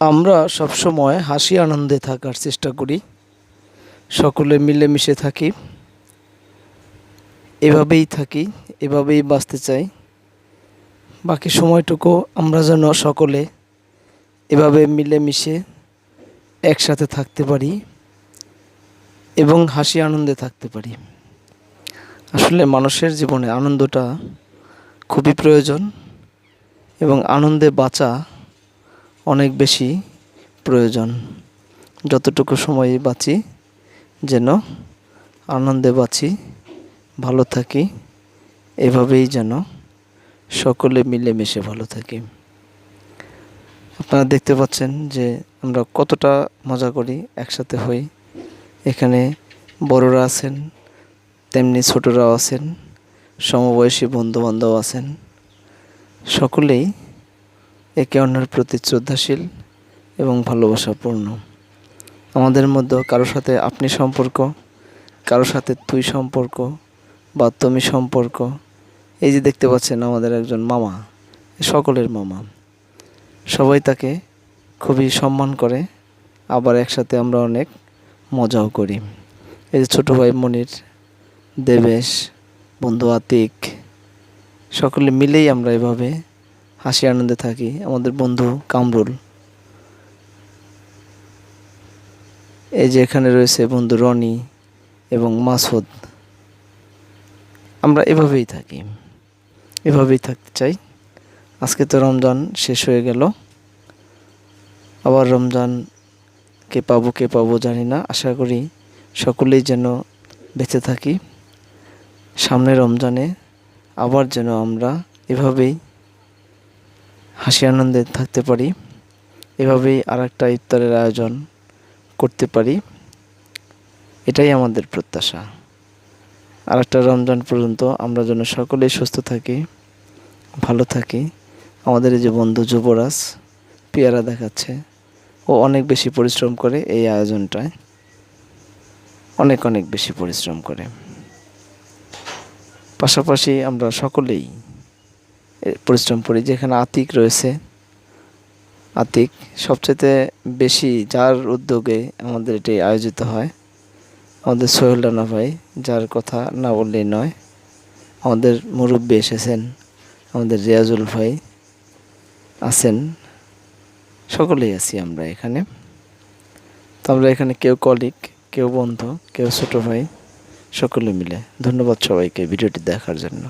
আমরা সবসময় হাসি আনন্দে থাকার চেষ্টা করি, সকলে মিলেমিশে থাকি, এভাবেই থাকি, এভাবেই বাঁচতে চাই। বাকি সময়টুকু আমরা যেন সকলে এভাবে মিলেমিশে একসাথে থাকতে পারি এবং হাসি আনন্দে থাকতে পারি। আসলে মানুষের জীবনে আনন্দটা খুবই প্রয়োজন এবং আনন্দে বাঁচা অনেক বেশি প্রয়োজন। যতটুকু সময় বাঁচি যেন আনন্দে বাঁচি, ভালো থাকি, এভাবেই যেন সকলে মিলেমিশে ভালো থাকি। আপনারা দেখতে পাচ্ছেন যে আমরা কতটা মজা করি, একসাথে হই। এখানে বড়রা আছেন, তেমনি ছোটরাও আছেন, সমবয়সী বন্ধুবান্ধব আছেন। সকলেই একে অন্যের প্রতি শ্রদ্ধাশীল এবং ভালোবাসাপূর্ণ। আমাদের মধ্যে কারোর সাথে আপনি সম্পর্ক, কারোর সাথে তুই সম্পর্ক বা তুমি সম্পর্ক। এই যে দেখতে পাচ্ছেন আমাদের একজন মামা, সকলের মামা, সবাই তাকে খুবই সম্মান করে, আবার একসাথে আমরা অনেক মজাও করি। এই যে ছোটো ভাই মনির, দেবেশ, বন্ধু আতিক, সকলে মিলেই আমরা এভাবে হাসি আনন্দে থাকি। আমাদের বন্ধু কামরুল, এই যে এখানে রয়েছে বন্ধু রনি এবং মাসুদ। আমরা এভাবেই থাকি, এভাবেই থাকতে চাই। আজকে তো রমজান শেষ হয়ে গেল, আবার রমজান কে পাবো জানি না। আশা করি সকলেই যেন বেঁচে থাকি, সামনে রমজানে আবার যেন আমরা এভাবেই হাসি আনন্দে থাকতে পারি, এভাবেই আরেকটা ইফতারের আয়োজন করতে পারি। এটাই আমাদের প্রত্যাশা। আরেকটা রমজান পর্যন্ত আমরা যেন সকলেই সুস্থ থাকি, ভালো থাকি। আমাদের এই যে বন্ধু যুবরাজ পেয়ারা দেখাচ্ছে, ও অনেক বেশি পরিশ্রম করে এই আয়োজনটায়, অনেক বেশি পরিশ্রম করে। পাশাপাশি আমরা সকলেই পরিশ্রম করি। যেখানে আতিক রয়েছে, আতিক সবচেয়ে বেশি, যার উদ্যোগে আমাদের এটি আয়োজিত হয়, আমাদের সোহেল রানা ভাই, যার কথা না বললেই নয়। আমাদের মুরব্বী এসেছেন, আমাদের রিয়াজুল ভাই আছেন, সকলেই আছি আমরা এখানে। তো আমরা এখানে কেউ কলিগ, কেউ বন্ধু, কেউ ছোট ভাই, সকলে মিলে। ধন্যবাদ সবাইকে ভিডিওটি দেখার জন্য।